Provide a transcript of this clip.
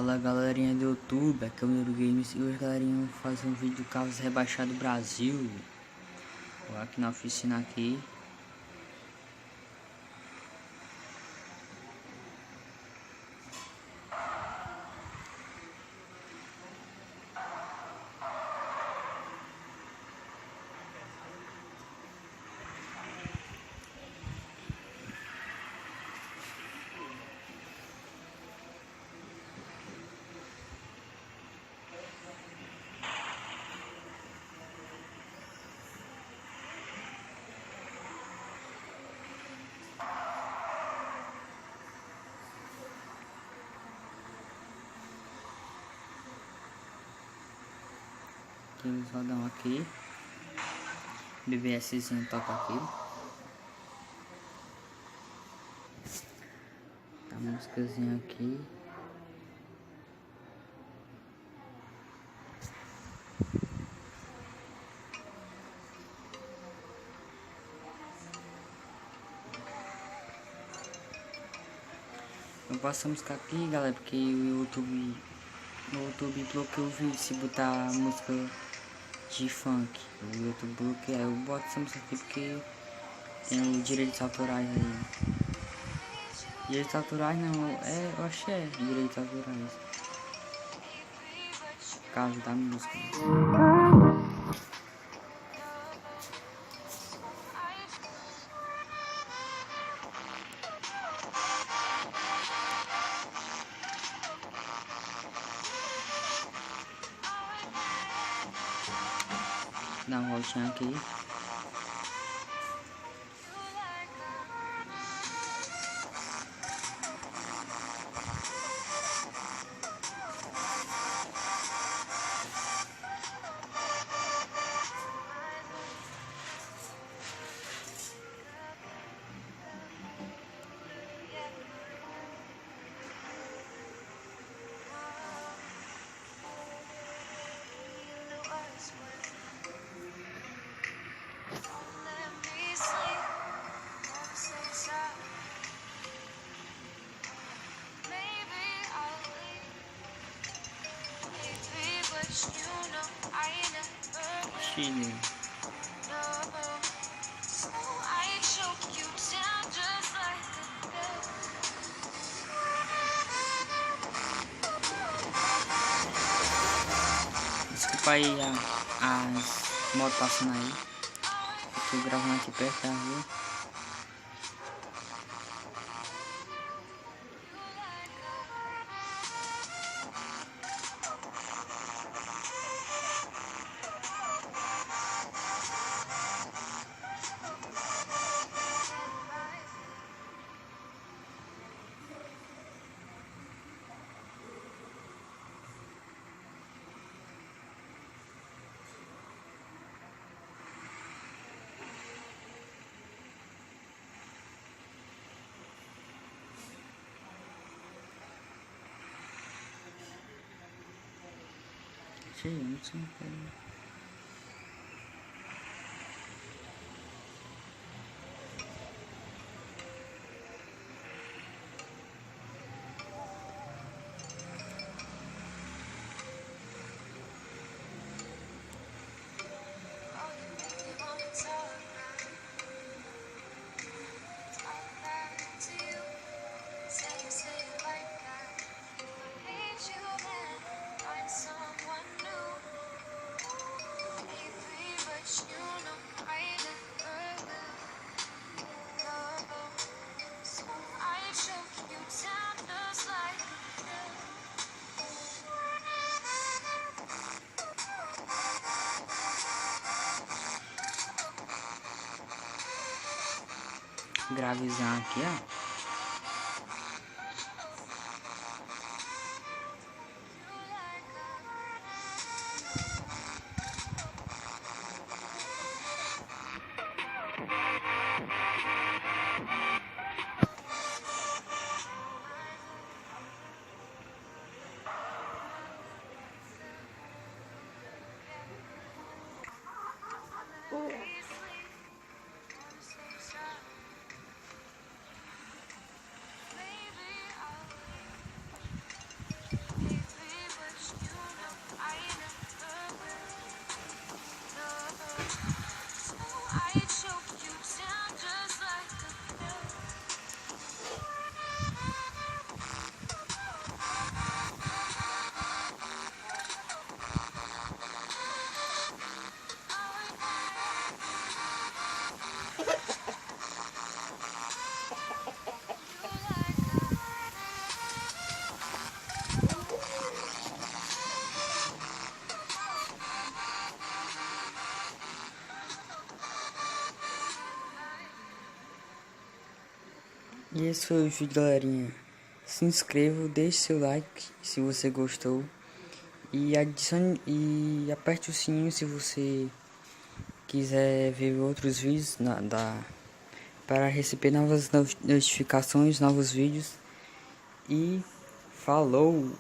Fala galerinha do YouTube, aqui é o Neuro Games e hoje galerinha vou fazer um vídeo do Carros Rebaixado Brasil. Vou aqui na oficina aqui. Eles rodam aqui. BBSzinho toca aqui. A músicazinha aqui. Eu passo a música aqui, galera, porque o YouTube bloqueia o vídeo se botar música de funk. O YouTube bloqueia. Eu boto essa música aqui porque tem os direitos autorais aí. Direitos autorais não, eu acho que é direitos autorais. Caso da música. Dá uma voltinha aqui. Chile. Desculpa aí as motos passando aí. Tô gravando aqui perto da rua. Gente, gravizão aqui, ó. E esse foi o vídeo, galerinha. Se inscreva, deixe seu like se você gostou. E adicione e aperte o sininho se você quiser ver outros vídeos para receber novas notificações, novos vídeos. E falou!